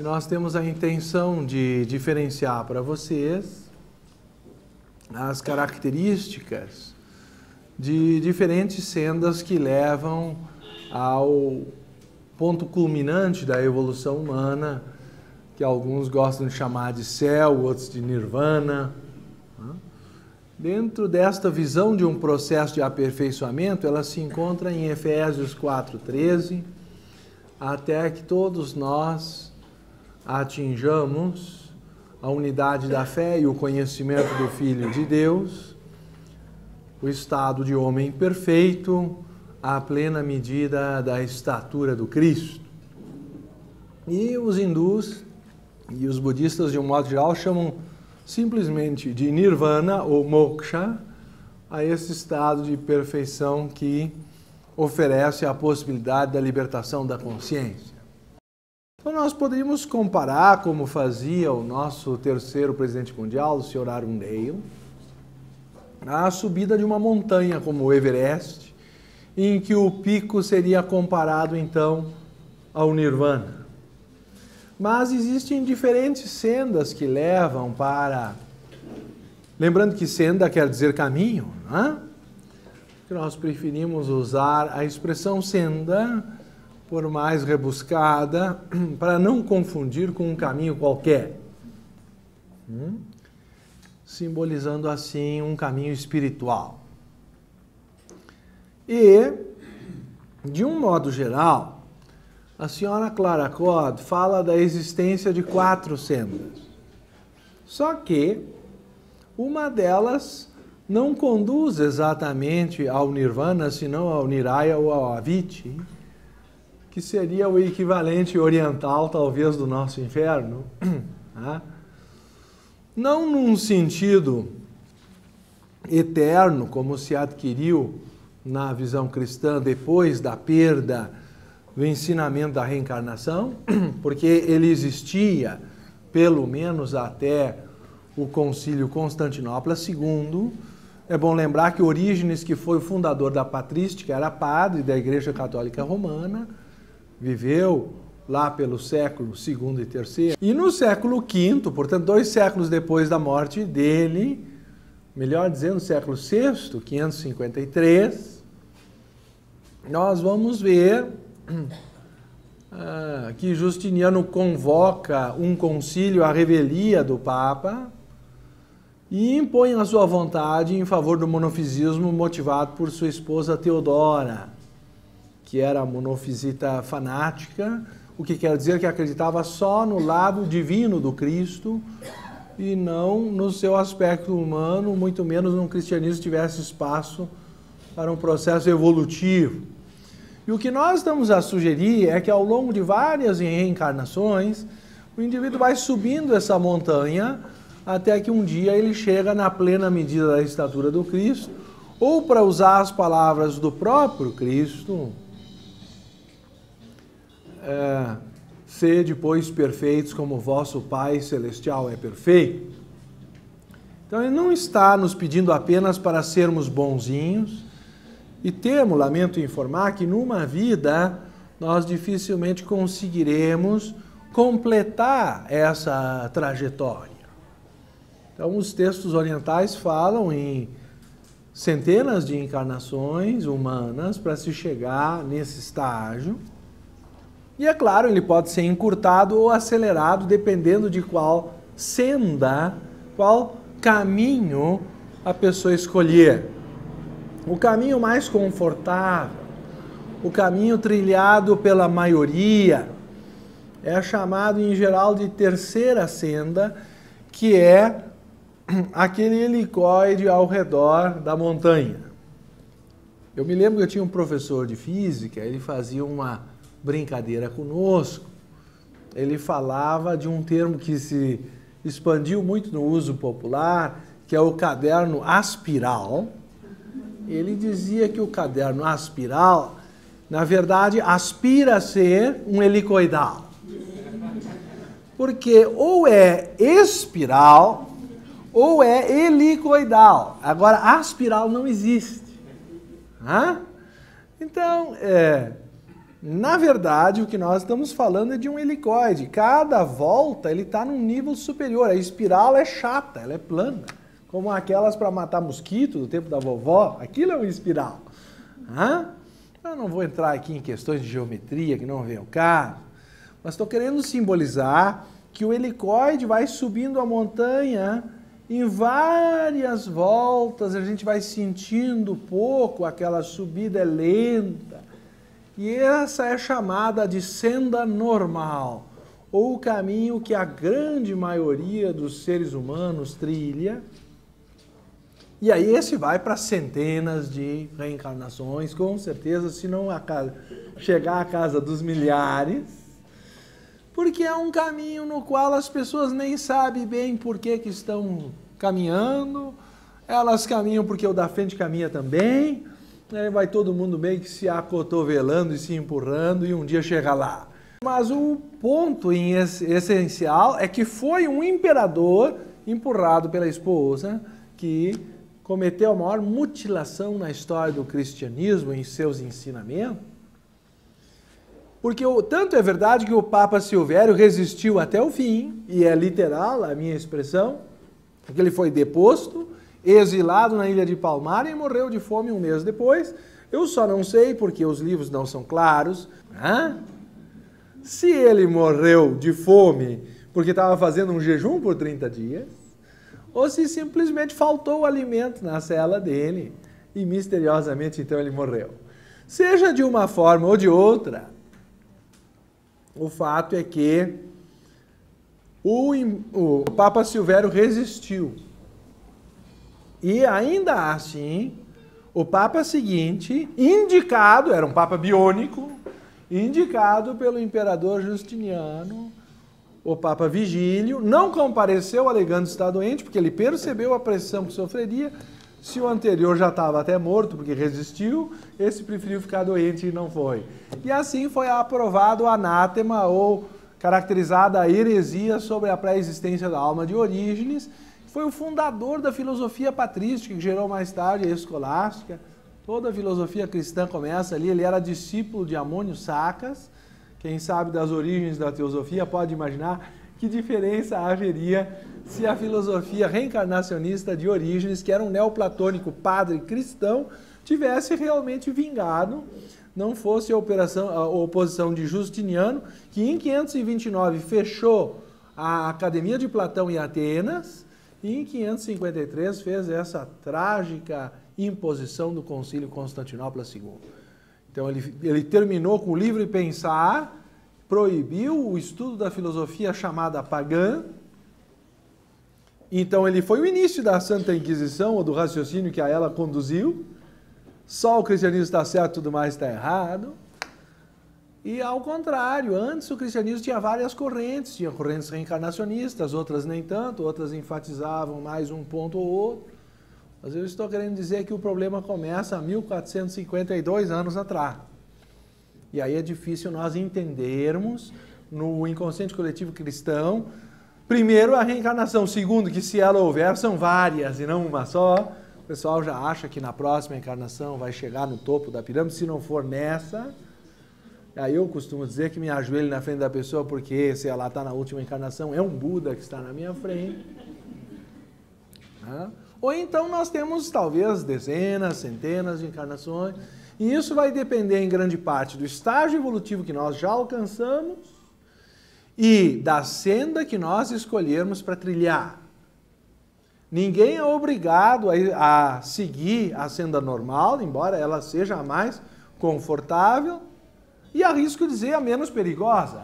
que nós temos a intenção de diferenciar para vocês as características de diferentes sendas que levam ao ponto culminante da evolução humana, que alguns gostam de chamar de céu, outros de nirvana. Dentro desta visão de um processo de aperfeiçoamento, ela se encontra em Efésios 4:13, até que todos nós atinjamos a unidade da fé e o conhecimento do Filho de Deus, o estado de homem perfeito, à plena medida da estatura do Cristo. E os hindus e os budistas, de um modo geral, chamam simplesmente de nirvana ou moksha a esse estado de perfeição que oferece a possibilidade da libertação da consciência. Então nós poderíamos comparar, como fazia o nosso terceiro presidente mundial, o Sr. Arundale, a subida de uma montanha como o Everest, em que o pico seria comparado então ao nirvana. Mas existem diferentes sendas que levam para... Lembrando que senda quer dizer caminho, né? Nós preferimos usar a expressão senda, por mais rebuscada, para não confundir com um caminho qualquer. Simbolizando assim um caminho espiritual. E, de um modo geral, a senhora Clara Codd fala da existência de 4 sendas. Só que uma delas não conduz exatamente ao nirvana, senão ao niraya ou ao aviti, que seria o equivalente oriental, talvez, do nosso inferno. Não num sentido eterno, como se adquiriu na visão cristã depois da perda do ensinamento da reencarnação, porque ele existia, pelo menos até o Concílio Constantinopla II. É bom lembrar que Orígenes, que foi o fundador da patrística, era padre da Igreja Católica Romana, viveu lá pelo século II e III. E no século V, portanto, 2 séculos depois da morte dele, melhor dizendo, século VI, 553, nós vamos ver que Justiniano convoca um concílio à revelia do Papa e impõe a sua vontade em favor do monofisismo, motivado por sua esposa Teodora, que era monofisita fanática, o que quer dizer que acreditava só no lado divino do Cristo e não no seu aspecto humano, muito menos num cristianismo que tivesse espaço para um processo evolutivo. E o que nós estamos a sugerir é que ao longo de várias reencarnações, o indivíduo vai subindo essa montanha até que um dia ele chega na plena medida da estatura do Cristo, ou, para usar as palavras do próprio Cristo, sede, pois, perfeitos como vosso Pai Celestial é perfeito. Então ele não está nos pedindo apenas para sermos bonzinhos, e temo, lamento informar, que numa vida nós dificilmente conseguiremos completar essa trajetória. Então os textos orientais falam em centenas de encarnações humanas para se chegar nesse estágio. E é claro, ele pode ser encurtado ou acelerado, dependendo de qual senda, qual caminho a pessoa escolher. O caminho mais confortável, o caminho trilhado pela maioria, é chamado em geral de terceira senda, que é aquele helicoide ao redor da montanha. Eu me lembro que eu tinha um professor de física, ele fazia uma brincadeira conosco. Ele falava de um termo que se expandiu muito no uso popular, que é o caderno aspiral. Ele dizia que o caderno aspiral, na verdade, aspira a ser um helicoidal. Porque ou é espiral ou é helicoidal. Agora, aspiral não existe. Então, Na verdade, o que nós estamos falando é de um helicoide. Cada volta ele está num nível superior. A espiral é chata, ela é plana. Como aquelas para matar mosquito do tempo da vovó. Aquilo é uma espiral. Eu não vou entrar aqui em questões de geometria, que não vem ao caso. Mas estou querendo simbolizar que o helicoide vai subindo a montanha em várias voltas. A gente vai sentindo pouco, aquela subida é lenta. E essa é chamada de senda normal, ou o caminho que a grande maioria dos seres humanos trilha. E aí esse vai para centenas de reencarnações, com certeza, se não chegar à casa dos milhares, porque é um caminho no qual as pessoas nem sabem bem por que estão caminhando, elas caminham porque o da frente caminha também, vai todo mundo meio que se acotovelando e se empurrando e um dia chega lá. Mas o ponto essencial é que foi um imperador empurrado pela esposa que cometeu a maior mutilação na história do cristianismo em seus ensinamentos. Porque tanto é verdade que o Papa Silvério resistiu até o fim, e é literal a minha expressão, porque ele foi deposto, exilado na ilha de Palmar e morreu de fome um mês depois. Eu só não sei, porque os livros não são claros, se ele morreu de fome porque estava fazendo um jejum por 30 dias, ou se simplesmente faltou o alimento na cela dele e misteriosamente então ele morreu. Seja de uma forma ou de outra, o fato é que o Papa Silvério resistiu. E ainda assim, o Papa seguinte, indicado, era um Papa biônico, indicado pelo imperador Justiniano, o Papa Vigílio, não compareceu alegando estar doente, porque ele percebeu a pressão que sofreria. Se o anterior já estava até morto, porque resistiu, esse preferiu ficar doente e não foi. E assim foi aprovado o anátema, ou caracterizada a heresia sobre a pré-existência da alma de Orígenes. Foi o fundador da filosofia patrística, que gerou mais tarde a escolástica. Toda a filosofia cristã começa ali. Ele era discípulo de Amônio Sacas. Quem sabe das origens da teosofia pode imaginar que diferença haveria se a filosofia reencarnacionista de Orígenes, que era um neoplatônico padre cristão, tivesse realmente vingado, não fosse a oposição de Justiniano, que em 529 fechou a Academia de Platão em Atenas, e em 553 fez essa trágica imposição do Concílio Constantinopla II. Então ele terminou com o livre pensar, proibiu o estudo da filosofia chamada pagã. Então ele foi o início da Santa Inquisição, ou do raciocínio que a ela conduziu. Só o cristianismo está certo, tudo mais está errado. E ao contrário, antes o cristianismo tinha várias correntes, tinha correntes reencarnacionistas, outras nem tanto, outras enfatizavam mais um ponto ou outro. Mas eu estou querendo dizer que o problema começa há 1452 anos atrás. E aí é difícil nós entendermos no inconsciente coletivo cristão, primeiro, a reencarnação, segundo, que se ela houver, são várias e não uma só. O pessoal já acha que na próxima encarnação vai chegar no topo da pirâmide, se não for nessa. Aí eu costumo dizer que me ajoelho na frente da pessoa, porque se ela está na última encarnação, é um Buda que está na minha frente. Ou então nós temos talvez dezenas, centenas de encarnações, e isso vai depender em grande parte do estágio evolutivo que nós já alcançamos e da senda que nós escolhermos para trilhar. Ninguém é obrigado a seguir a senda normal, embora ela seja a mais confortável e, arrisco dizer, a menos perigosa.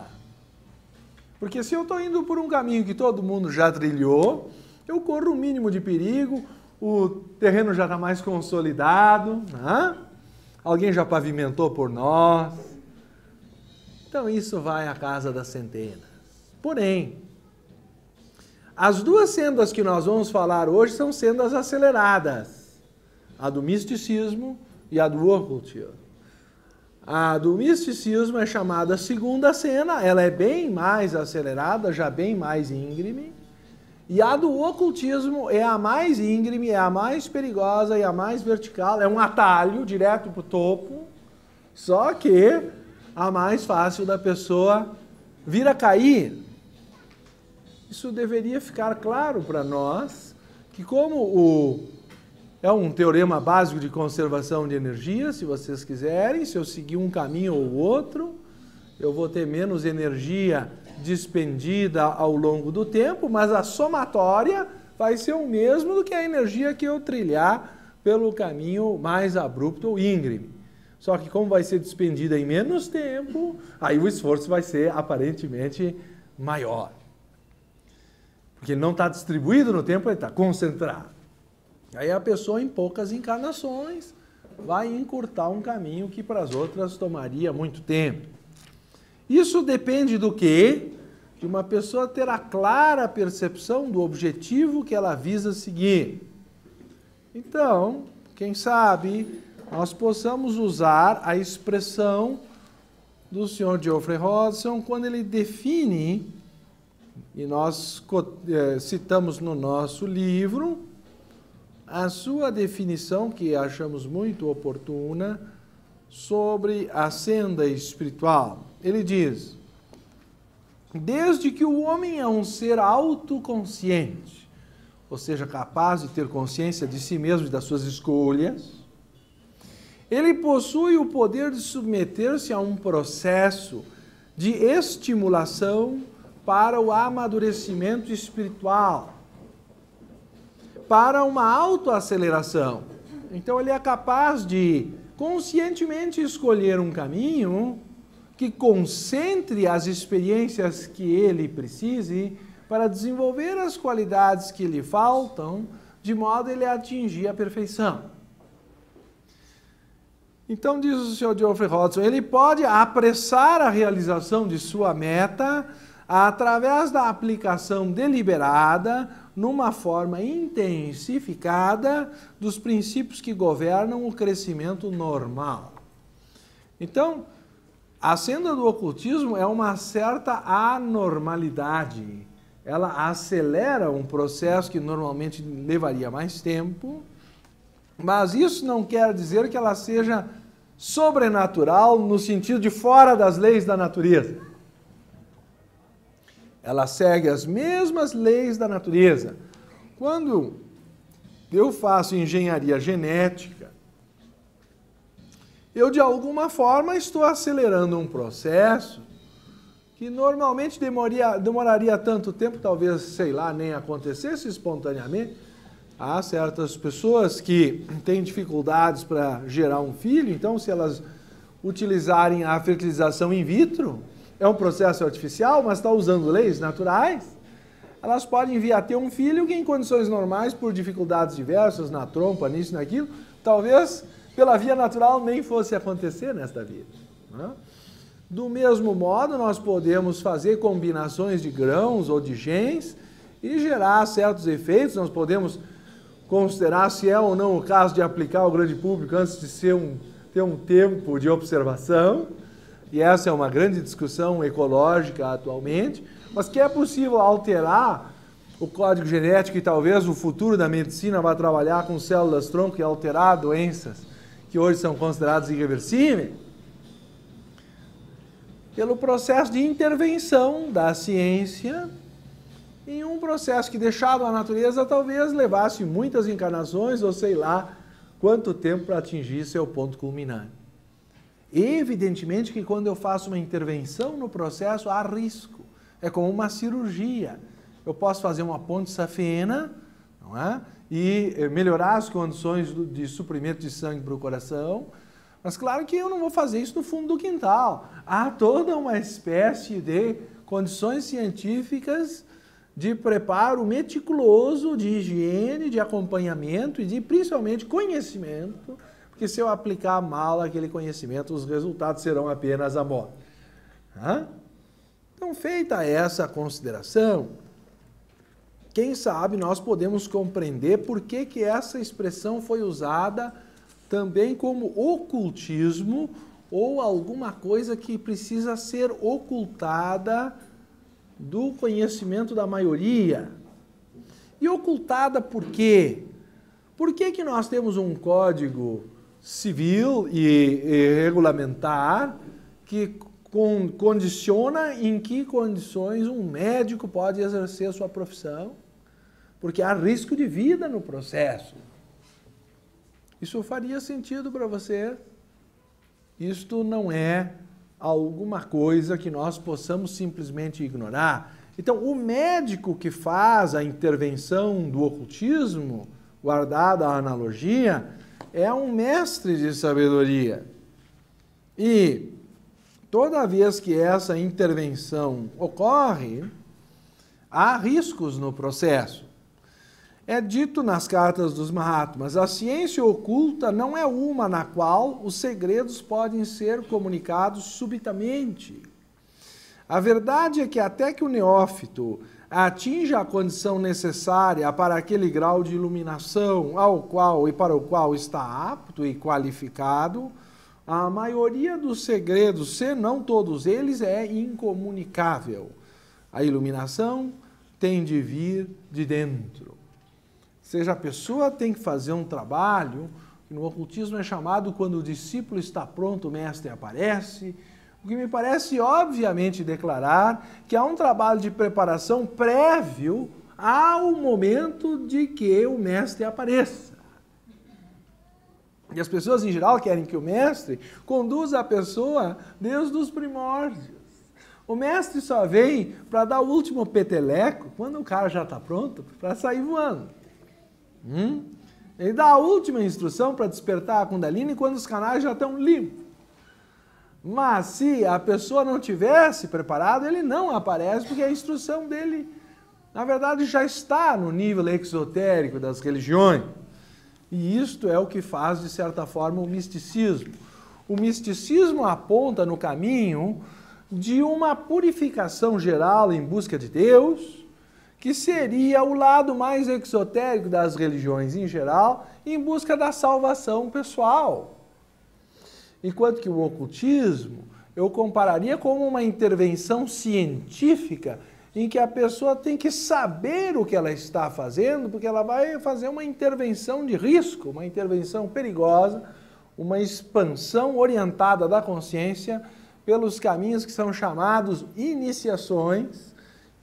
Porque se eu estou indo por um caminho que todo mundo já trilhou, eu corro o mínimo de perigo, o terreno já está mais consolidado, alguém já pavimentou por nós. Então isso vai à casa das centenas. Porém, as duas sendas que nós vamos falar hoje são sendas aceleradas. A do misticismo e a do ocultismo. A do misticismo é chamada segunda senda, ela é bem mais acelerada, já bem mais íngreme. E a do ocultismo é a mais íngreme, é a mais perigosa e a mais vertical, é um atalho direto para o topo, só que a mais fácil da pessoa vir a cair. Isso deveria ficar claro para nós, que como é um teorema básico de conservação de energia, se vocês quiserem, se eu seguir um caminho ou outro, eu vou ter menos energia despendida ao longo do tempo, mas a somatória vai ser o mesmo do que a energia que eu trilhar pelo caminho mais abrupto ou íngreme. Só que como vai ser despendida em menos tempo, aí o esforço vai ser aparentemente maior. Porque ele não está distribuído no tempo, ele está concentrado. Aí a pessoa, em poucas encarnações, vai encurtar um caminho que para as outras tomaria muito tempo. Isso depende do quê? De uma pessoa ter a clara percepção do objetivo que ela visa seguir. Então, quem sabe, nós possamos usar a expressão do Sr. Geoffrey Hodgson quando ele define, e nós citamos no nosso livro, a sua definição, que achamos muito oportuna, sobre a senda espiritual. Ele diz: desde que o homem é um ser autoconsciente, ou seja, capaz de ter consciência de si mesmo e das suas escolhas, ele possui o poder de submeter-se a um processo de estimulação para o amadurecimento espiritual, para uma autoaceleração. Então ele é capaz de conscientemente escolher um caminho que concentre as experiências que ele precise para desenvolver as qualidades que lhe faltam, de modo a ele atingir a perfeição. Então, diz o Sr. Geoffrey Hodgson, ele pode apressar a realização de sua meta através da aplicação deliberada, numa forma intensificada, dos princípios que governam o crescimento normal. Então, a senda do ocultismo é uma certa anormalidade. Ela acelera um processo que normalmente levaria mais tempo, mas isso não quer dizer que ela seja sobrenatural no sentido de fora das leis da natureza. Ela segue as mesmas leis da natureza. Quando eu faço engenharia genética, eu de alguma forma estou acelerando um processo que normalmente demoraria tanto tempo, talvez, sei lá, nem acontecesse espontaneamente. Há certas pessoas que têm dificuldades para gerar um filho, então se elas utilizarem a fertilização in vitro, é um processo artificial, mas está usando leis naturais, elas podem vir a ter um filho que em condições normais, por dificuldades diversas, na trompa, nisso, naquilo, talvez pela via natural nem fosse acontecer nesta vida. Né? Do mesmo modo, nós podemos fazer combinações de grãos ou de genes e gerar certos efeitos. Nós podemos considerar se é ou não o caso de aplicar ao grande público antes de ter um tempo de observação. E essa é uma grande discussão ecológica atualmente, mas que é possível alterar o código genético e talvez o futuro da medicina vá trabalhar com células-tronco e alterar doenças que hoje são consideradas irreversíveis, pelo processo de intervenção da ciência em um processo que, deixado à natureza, talvez levasse muitas encarnações ou sei lá quanto tempo para atingir seu ponto culminante. Evidentemente que quando eu faço uma intervenção no processo, há risco. É como uma cirurgia. Eu posso fazer uma ponte safena, não é? E melhorar as condições de suprimento de sangue para o coração, mas claro que eu não vou fazer isso no fundo do quintal. Há toda uma espécie de condições científicas de preparo meticuloso, de higiene, de acompanhamento e de, principalmente, conhecimento, porque se eu aplicar mal aquele conhecimento, os resultados serão apenas a morte. Então, feita essa consideração, quem sabe nós podemos compreender por que essa expressão foi usada também como ocultismo ou alguma coisa que precisa ser ocultada do conhecimento da maioria. E ocultada por quê? Por que nós temos um código civil e regulamentar que condiciona em que condições um médico pode exercer a sua profissão, porque há risco de vida no processo. Isso faria sentido para você? Isto não é alguma coisa que nós possamos simplesmente ignorar. Então, o médico que faz a intervenção do ocultismo, guardada a analogia, é um mestre de sabedoria. E toda vez que essa intervenção ocorre, há riscos no processo. É dito nas cartas dos Mahatmas, a ciência oculta não é uma na qual os segredos podem ser comunicados subitamente. A verdade é que até que o neófito atinja a condição necessária para aquele grau de iluminação ao qual e para o qual está apto e qualificado, a maioria dos segredos, se não todos eles, é incomunicável. A iluminação tem de vir de dentro. Ou seja, a pessoa tem que fazer um trabalho, que no ocultismo é chamado quando o discípulo está pronto, o mestre aparece, o que me parece obviamente declarar que há um trabalho de preparação prévio ao momento de que o mestre apareça. E as pessoas em geral querem que o mestre conduza a pessoa desde os primórdios. O mestre só vem para dar o último peteleco quando o cara já está pronto para sair voando. Ele dá a última instrução para despertar a Kundalini quando os canais já estão limpos. Mas se a pessoa não tivesse preparado, ele não aparece, porque a instrução dele, na verdade, já está no nível exotérico das religiões. E isto é o que faz, de certa forma, o misticismo. O misticismo aponta no caminho de uma purificação geral em busca de Deus, que seria o lado mais exotérico das religiões em geral, em busca da salvação pessoal. Enquanto que o ocultismo eu compararia como uma intervenção científica em que a pessoa tem que saber o que ela está fazendo, porque ela vai fazer uma intervenção de risco, uma intervenção perigosa, uma expansão orientada da consciência pelos caminhos que são chamados iniciações,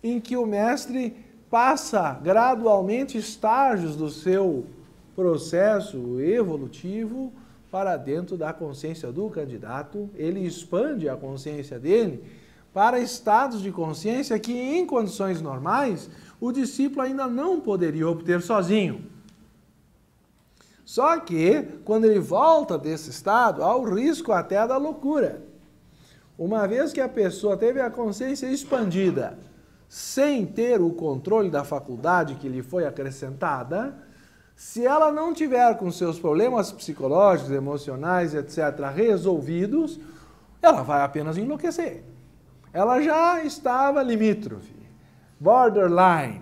em que o mestre passa gradualmente estágios do seu processo evolutivo para dentro da consciência do candidato, ele expande a consciência dele para estados de consciência que, em condições normais, o discípulo ainda não poderia obter sozinho. Só que, quando ele volta desse estado, há o risco até da loucura. Uma vez que a pessoa teve a consciência expandida, sem ter o controle da faculdade que lhe foi acrescentada, se ela não tiver com seus problemas psicológicos, emocionais, etc., resolvidos, ela vai apenas enlouquecer. Ela já estava limítrofe, borderline,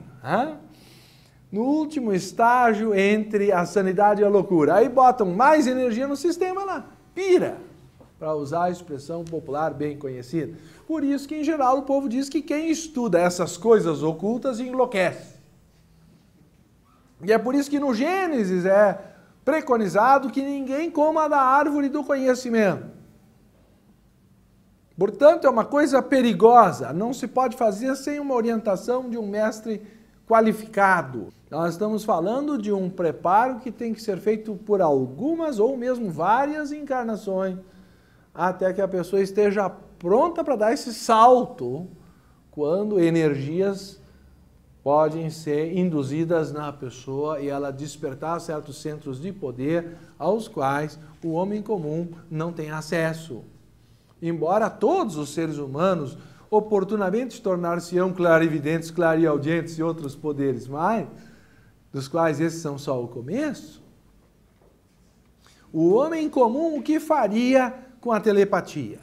no último estágio entre a sanidade e a loucura. Aí botam mais energia no sistema, ela pira, para usar a expressão popular bem conhecida. Por isso que, em geral, o povo diz que quem estuda essas coisas ocultas enlouquece. E é por isso que no Gênesis é preconizado que ninguém coma da árvore do conhecimento. Portanto, é uma coisa perigosa, não se pode fazer sem uma orientação de um mestre qualificado. Nós estamos falando de um preparo que tem que ser feito por algumas ou mesmo várias encarnações, até que a pessoa esteja pronta para dar esse salto, quando energias podem ser induzidas na pessoa e ela despertar certos centros de poder aos quais o homem comum não tem acesso. Embora todos os seres humanos oportunamente tornar-se-ão clarividentes, clareaudientes e outros poderes mais, dos quais esses são só o começo, o homem comum o que faria com a telepatia?